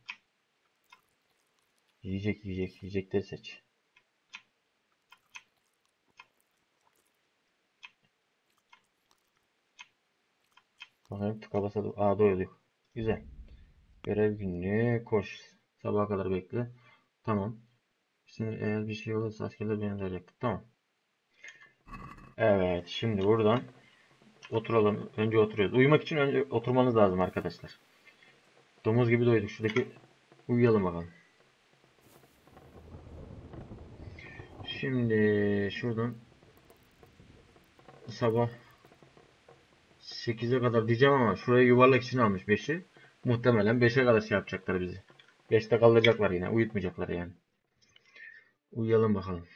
Yiyecekleri seç. Bakayım tıka basa doyurduk. Güzel. Görev günlüğü koş. Sabaha kadar bekle. Tamam. Şimdi eğer bir şey olursa askerler beni dövecektir. Tamam. Evet. Şimdi buradan oturalım. Önce oturuyoruz. Uyumak için önce oturmanız lazım arkadaşlar. Domuz gibi doyduk. Şuradaki uyuyalım bakalım. Şimdi şuradan sabah 8'e kadar diyeceğim ama şurayı yuvarlak için almış 5'i. Muhtemelen 5'e kadar şey yapacaklar bizi. 5'te kaldıracaklar yine. Uyutmayacaklar yani. Uyuyalım bakalım.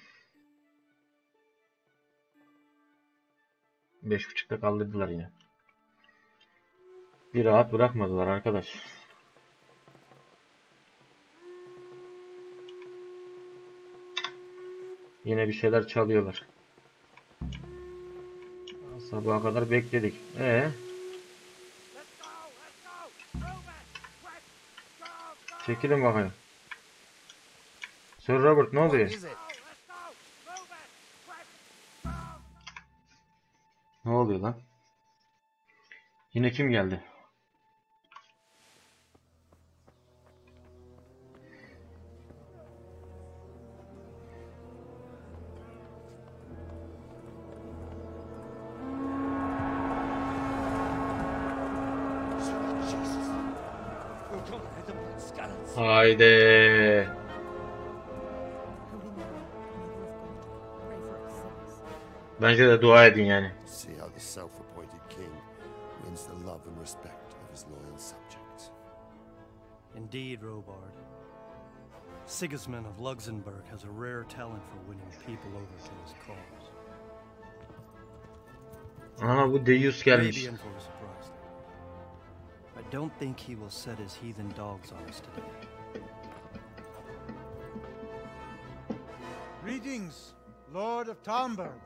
5.30'da kaldırdılar yine. Bir rahat bırakmadılar arkadaş. Yine bir şeyler çalıyorlar. Sabaha kadar bekledik. Çekilin bakayım. Sir Robert ne oluyor? Ne oluyor lan? Yine kim geldi? Haydi. Bence de dua edin yani. See how the self-appointed king wins the love and respect of his loyal subjects. Indeed, Robard. Sigismund of Luxembourg has a rare talent for winning people over to his cause. Aha bu Deus gelmiş. Maybe in for a surprise. I don't think he will set his heathen dogs on us today. Greetings, Lord of Talmberg.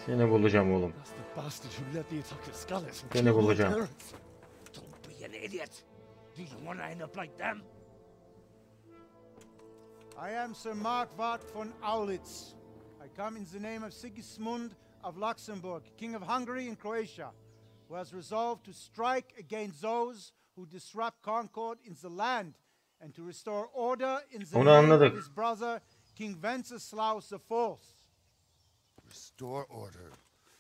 Seni bulacağım oğlum. That's the bastard who led the attack at Skalitz. Seni bulacağım. Don't be an idiot. Do you want to end up like them? I am Sir Markwart von Aulitz. I come in the name of Sigismund of Luxembourg, King of Hungary and Croatia, who has resolved to strike against those who disrupt concord in the land and to restore order in the name of his brother, King Wenceslaus IV. Restore order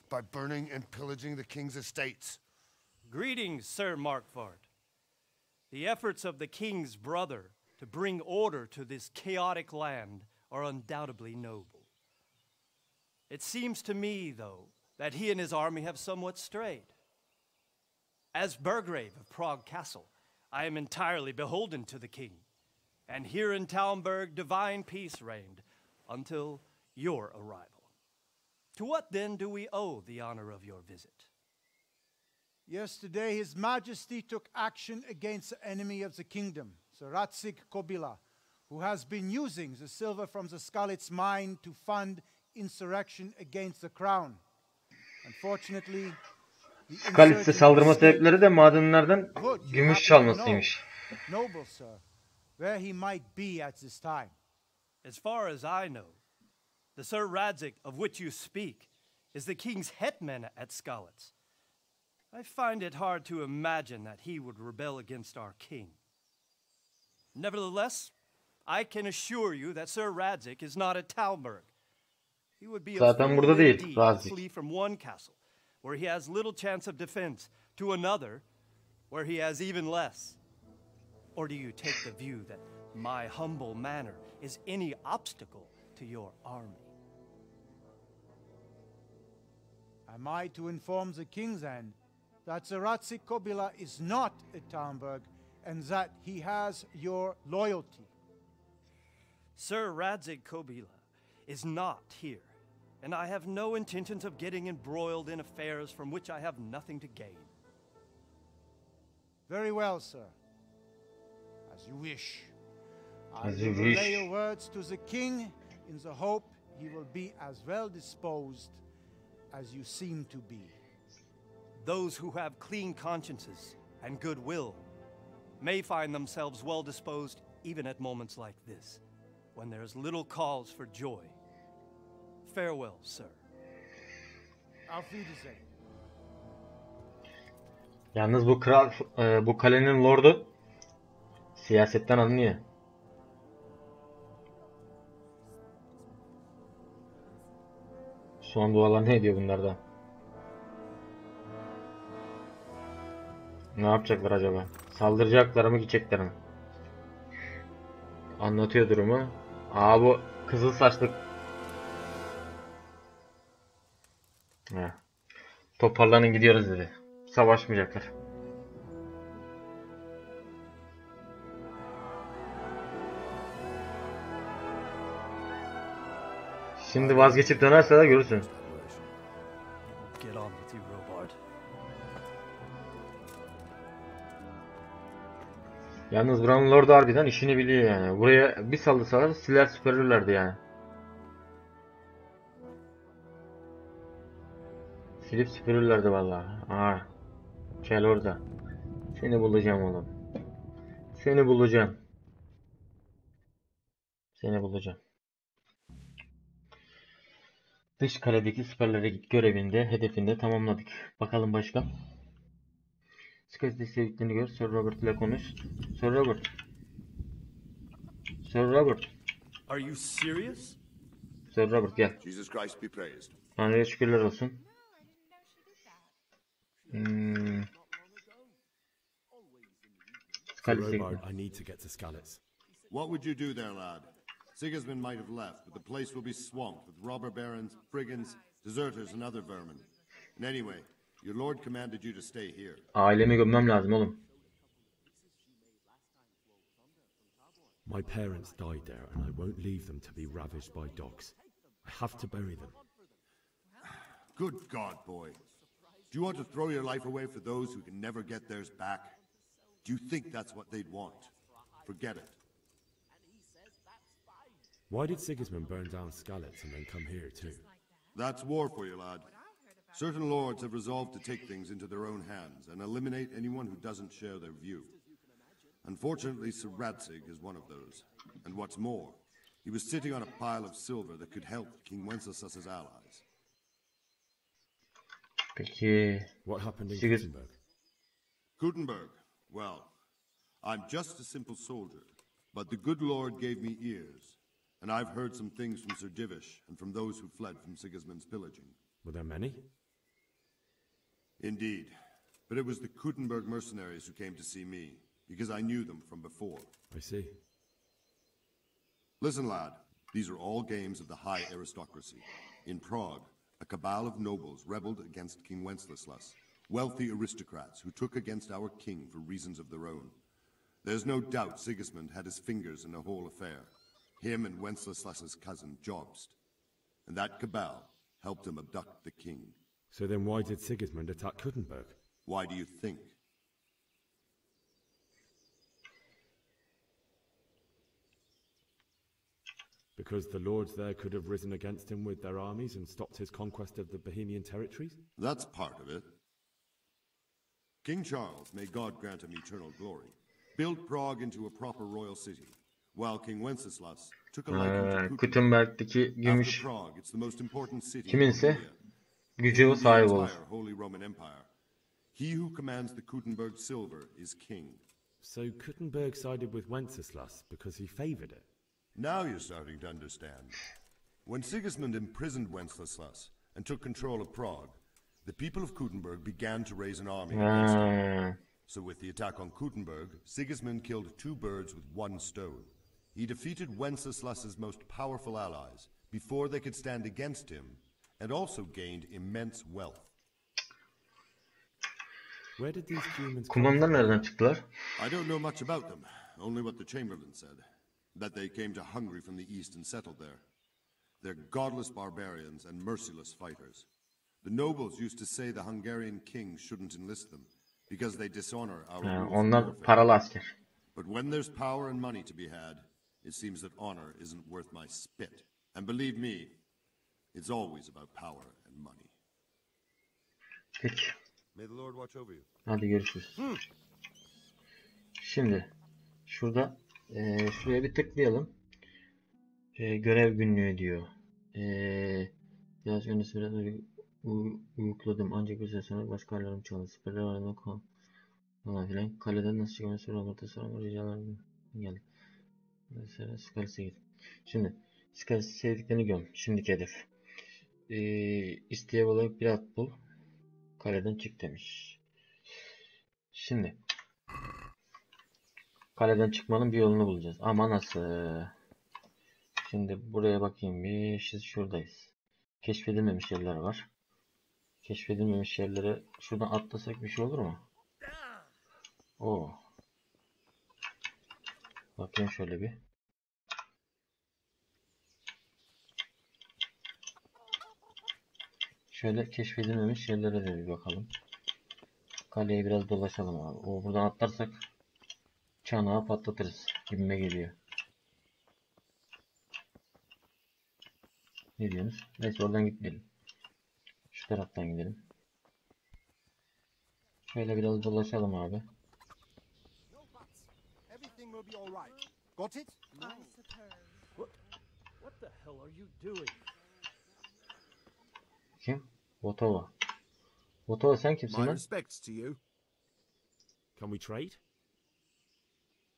by burning and pillaging the king's estates. Greetings, Sir Markwart. The efforts of the king's brother to bring order to this chaotic land are undoubtedly noble. It seems to me, though, that he and his army have somewhat strayed. As Burgrave of Prague Castle, I am entirely beholden to the king, and here in Talmberg divine peace reigned until your arrival. To what then do we owe the honor of your visit? Yesterday, His Majesty took action against the enemy of the kingdom, Sir Radzig Kobyla, who has been using the silver from the Skalitz mine to fund insurrection against the crown. Unfortunately, Skalitz'e saldırma sebepleri de madenlerden gümüş çalmasıymış. Noble sir, where he might be at this time. As far as I know, the Sir Radzig of which you speak is the king's hetman at Skalitz. I find it hard to imagine that he would rebel against our king. Nevertheless, I can assure you that Sir Radzig is not at Talmberg. He would be a Zaten burada değil Radzig. flee from one castle where he has little chance of defense to another where he has even less. Or do you take the view that my humble manner is any obstacle to your army? Am I to inform the king then that Sir Radzig Kobyla is not at Talmberg and that he has your loyalty? Sir Radzig Kobyla is not here, and I have no intentions of getting embroiled in affairs from which I have nothing to gain. Very well, sir. As you wish. I As will you relay wish. your words to the king in the hope he will be as well disposed as you seem to be. Those who have clean consciences and goodwill may find themselves well disposed even at moments like this, when there is little cause for joy. Farewell, sir. Auf Wiedersehen. Yalnız bu kral, bu kalenin lordu siyasetten anlıyor. Son dualar ne ediyor bunlarda? Ne yapacaklar acaba? Saldıracaklar mı, gidecekler mi? Anlatıyor durumu. Aa, bu kızıl saçlı. Heh. Toparlanın gidiyoruz dedi. Savaşmayacaklar. Şimdi vazgeçip dönerse de görürsün. Get on with you, Robard. Yalnız buranın lordu harbiden işini biliyor yani. Buraya bir saldırsalar siler süpürürlerdi yani. Silip süpürürlerdi vallahi. Aa. Gel orada. Seni bulacağım oğlum. Seni bulacağım. Seni bulacağım. Dış kaledeki siperlere git görevinde hedefinde tamamladık. Bakalım başka. Sky'de sevdiklerini gör. Sir Robert ile konuş. Sir Robert. Sir Robert. Are you serious? Sir Robert gel. Jesus Christ be praised. Tanrı'ya şükürler olsun. Sir Robert, I need to get to Skalitz. What would you do there, lad? Sigismund might have left, but the place will be swamped with robber barons, brigands, deserters, and other vermin. And anyway, your lord commanded you to stay here. Ailemi gömmem lazım oğlum. My parents died there, and I won't leave them to be ravaged by dogs. I have to bury them. Good God, boy. Do you want to throw your life away for those who can never get theirs back? Do you think that's what they'd want? Forget it. Why did Sigismund burn down Skalitz and then come here too? That's war for you, lad. Certain lords have resolved to take things into their own hands and eliminate anyone who doesn't share their view. Unfortunately, Sir Radzig is one of those. And what's more, he was sitting on a pile of silver that could help King Wenceslas's allies. Peki. What happened in Kuttenberg? Kuttenberg? Well, I'm just a simple soldier, but the good Lord gave me ears, and I've heard some things from Sir Divish and from those who fled from Sigismund's pillaging. Were there many? Indeed, but it was the Kuttenberg mercenaries who came to see me, because I knew them from before. I see. Listen, lad, these are all games of the high aristocracy. In Prague, a cabal of nobles rebelled against King Wenceslas, wealthy aristocrats who took against our king for reasons of their own. There's no doubt Sigismund had his fingers in the whole affair, him and Wenceslas's cousin Jobst. And that cabal helped him abduct the king. So then why did Sigismund attack Kuttenberg? Why do you think? Because the lords there could have risen against him with their armies and stopped his conquest of the Bohemian territories? That's part of it. King Charles, may God grant him eternal glory, built Prague into a proper royal city, while King Wenceslas took a liking to Kuttenberg'deki gümüş Prague, it's the most important city kiminse gücü sahip olur. Holy Roman Empire. He who commands the Kuttenberg silver is king. So Kuttenberg sided with Wenceslas because he favored it? Now you're starting to understand. When Sigismund imprisoned Wenceslas and took control of Prague, the people of Kuttenberg began to raise an army against him. So with the attack on Kuttenberg, Sigismund killed two birds with one stone. He defeated Wenceslas's most powerful allies before they could stand against him, and also gained immense wealth. Where did these humans Kumandan nereden çıktılar? I don't know much about them, only what the Chamberlain said. That they came to Hungary from the east and settled there. They're godless barbarians and merciless fighters. The nobles used to say the Hungarian king shouldn't enlist them because they dishonor our rules of Onlar warfare. paralı asker. But when there's power and money to be had, it seems that honor isn't worth my spit. And believe me, it's always about power and money. Peki. May the Lord watch over you. Hadi görüşürüz. Şimdi şurada şuraya bir tıklayalım. Görev günlüğü diyor. Biraz öncesi biraz uyukladım. Ancak bir süre sonra başka alarm çaldı. Siperler arasında falan filan. Kaleden nasıl çıkmayı sonra Robert'a sonra ricalarım geldi. Mesela Skalit'e git. Şimdi Skalit'i sevdiklerini göm. Şimdiki hedef. İsteye olarak bir at bul. Kaleden çık demiş. Şimdi kaleden çıkmanın bir yolunu bulacağız. Ama nasıl? Şimdi buraya bakayım bir. Şuradayız. Keşfedilmemiş yerler var. Keşfedilmemiş yerlere şuradan atlasak bir şey olur mu? Oo. Bakayım şöyle bir. Şöyle keşfedilmemiş yerlere de bir bakalım. Kaleye biraz dolaşalım abi. O buradan atlarsak çanağı patlatırız gibime geliyor. Ne diyorsunuz? Neyse oradan gitmeyelim. Şu taraftan gidelim. Şöyle biraz dolaşalım abi. everything will be all right. Got it? What the hell are you doing? Kim? Votova. Votova sen kimsin My lan? respects to you. Can we trade?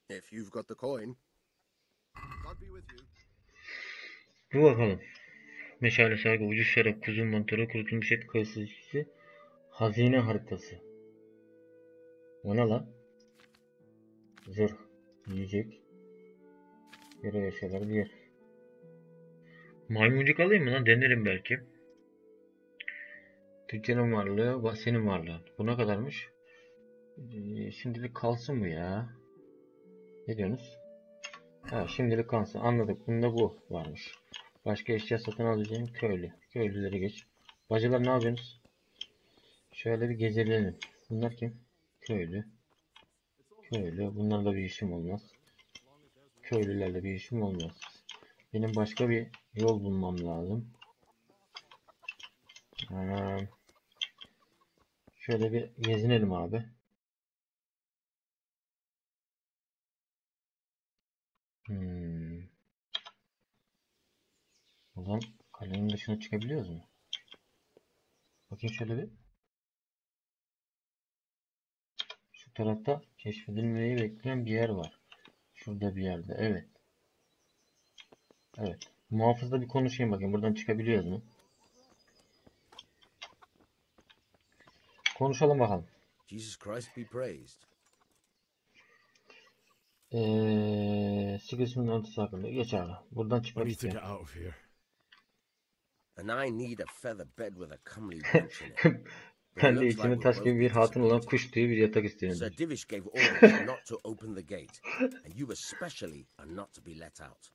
If you've got the coin. God be with you. Dur bakalım. Meşale sargı, ucuz şarap, kuzu mantarı, kurutulmuş et, kayısı ilişkisi, hazine haritası. O ne lan? Zırh, yiyecek, yere eşyalar, diğer. Maymuncuk alayım mı lan? Denerim belki. Tüccarın varlığı, senin varlığın. Bu ne kadarmış? Şimdilik kalsın mı ya? Ne diyorsunuz? Ha, şimdilik kalsın. Anladık. Bunda bu varmış. Başka eşya satın alacağım köylü. Köylüleri geç. Bacılar ne yapıyorsunuz? Şöyle bir gezelim. Bunlar kim? Köylü. Köylü. Bunlarla bir işim olmaz. Köylülerle bir işim olmaz. Benim başka bir yol bulmam lazım. Şöyle bir gezinelim abi. Buradan kalenin dışına çıkabiliyoruz mu? Bakayım şöyle bir. Şu tarafta keşfedilmeyi bekleyen bir yer var. Şurada bir yerde. Evet. Evet. Muhafızla bir konuşayım bakayım. Buradan çıkabiliyoruz mu? Konuşalım bakalım. Jesus Christ be praised. Sigismund Antis hakkında. Geç abi. Buradan çıkmak istiyorum. And I need a feather bed with a comely wench in it. Ben de içime taş gibi bir hatun olan kuş tüyü bir yatak istiyorum. Sir Divish gave orders not to open the gate, and you especially are not to be let out.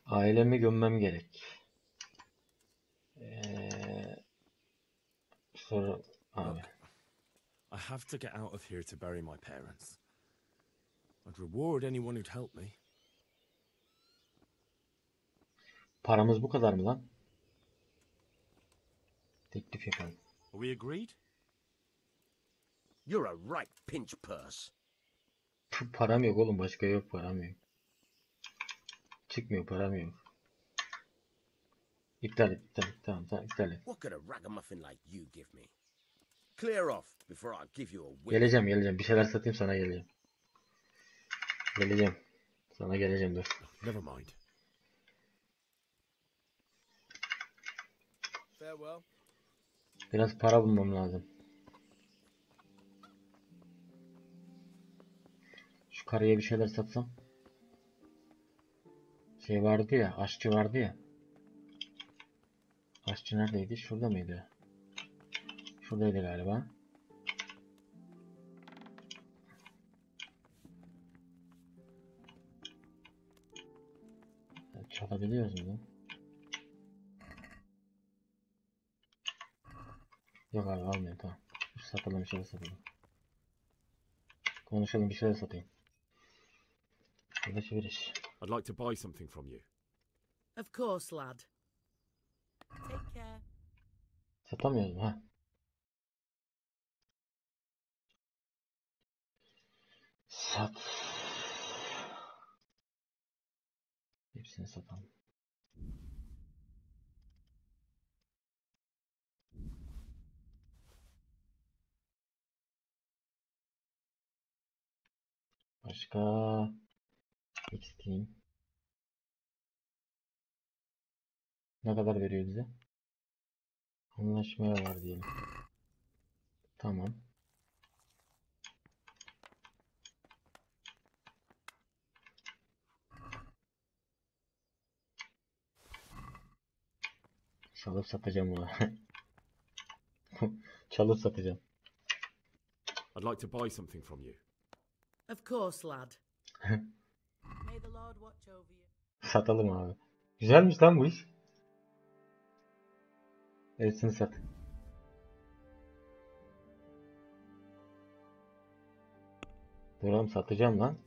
Ailemi gömmem gerek. Sonra abi. I have to get out of here to bury my parents. I'd reward anyone who'd help me. Paramız bu kadar mı lan? Teklif yapalım. Are we agreed? You're a right pinch purse. Param yok oğlum, başka yok, param yok. Çıkmıyor, param yok. İptal et. Tamam, iptal et. What could a ragamuffin like you give me? Clear off before I give you a whip. Geleceğim. Bir şeyler satayım, sana geleceğim. Sana geleceğim, dur. Never mind. Farewell. Biraz para bulmam lazım. Şu karıya bir şeyler satsam. Şey vardı ya, aşçı vardı ya. Aşçı neredeydi? Şurada mıydı? Şuradaydı galiba. Çalabiliyoruz mu? Yok abi, almıyor, tamam. Satalım, bir şeyler satalım. Konuşalım, bir şeyler satayım. Alışveriş. I'd like to buy something from you. Of course, lad. Take care. Satamıyoruz mu ha? Sat. Hepsini satalım. Başka X-Team ne kadar veriyor bize? Anlaşmaya var diyelim. Tamam. Çalıp satacağım bunu. Çalıp satacağım. I'd like to buy something from you. Of course, lad. May the Lord watch over you. Satalım abi. Güzelmiş lan bu iş. Hepsini sat. Duram, satacağım lan.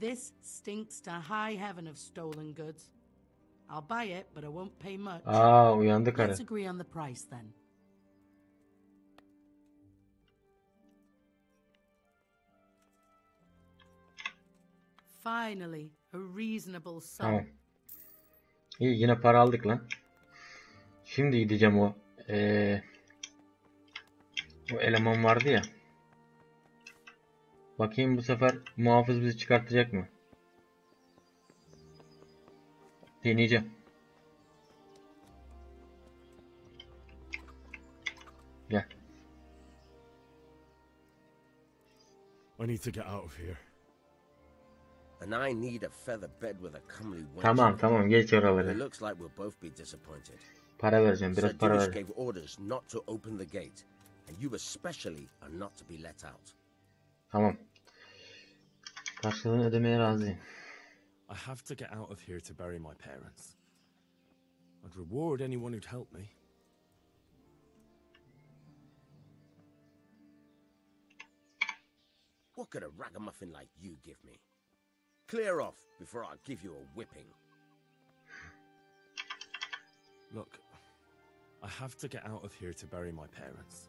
This stinks to high heaven of stolen goods. I'll buy it, but I won't pay much. Aa, uyandı karı. Let's agree on the price then. Finally, a reasonable sum. Tamam. İyi, yine para aldık lan. Şimdi gideceğim o eleman vardı ya. Bakayım bu sefer muhafız bizi çıkartacak mı? Deneyeceğim. Gel. I need to get out of here. And I need a feather bed with a comely wench. Tamam geç It oraları. looks like we'll both be disappointed. Para vereceğim, biraz Sir para Divish vereceğim. gave orders not to open the gate, and you especially are not to be let out. Tamam. Karşılığını ödemeye razıyım. I have to get out of here to bury my parents. I'd reward anyone who'd help me. What could a ragamuffin like you give me? Clear off before I give you a whipping. Look, I have to get out of here to bury my parents.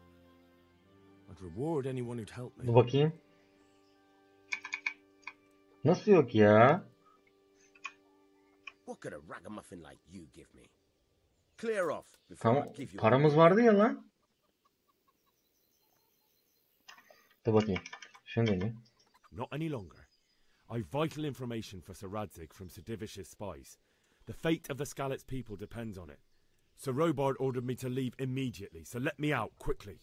I'd reward anyone who'd help me. Dur bakayım. Nasıl yok ya? What could a ragamuffin like you give me? Clear off before Tamam, I give you paramız vardı ya lan. Dur bakayım. Şunu deneyim. Not any longer. I've vital information for Sir Radzig from Sir Divish's spies. The fate of the Skalitz people depends on it. Sir Robard ordered me to leave immediately, so let me out quickly.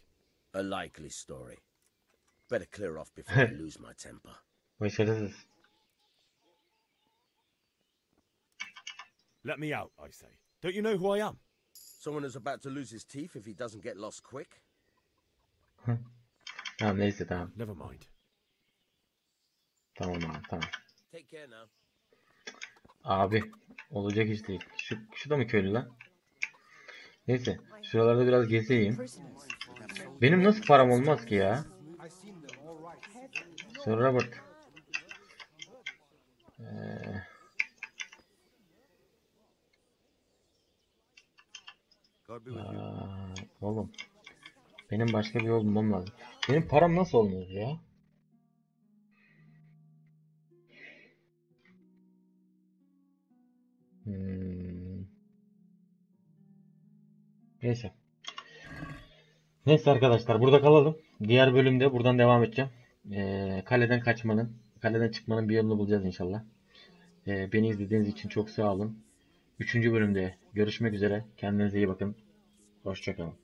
A likely story. Better clear off before I lose my temper. Başarısız. Let me out, I say. Don't you know who I am? Someone who's about to lose his teeth if he doesn't get lost quick? Tamam neyse tamam. Never mind. Tamam abi tamam. Take care now. Abi olacak iş değil. Şu da mı köylü lan? Neyse şuralarda biraz gezeyim. Benim nasıl param olmaz ki ya? Sir Robert. Oğlum. Benim başka bir yol bulmam lazım. Benim param nasıl olmuyor ya? Neyse. Neyse arkadaşlar burada kalalım. Diğer bölümde buradan devam edeceğim. Kaleden çıkmanın bir yolunu bulacağız inşallah. Beni izlediğiniz için çok sağ olun. 3. bölümde görüşmek üzere. Kendinize iyi bakın. Hoşça kalın.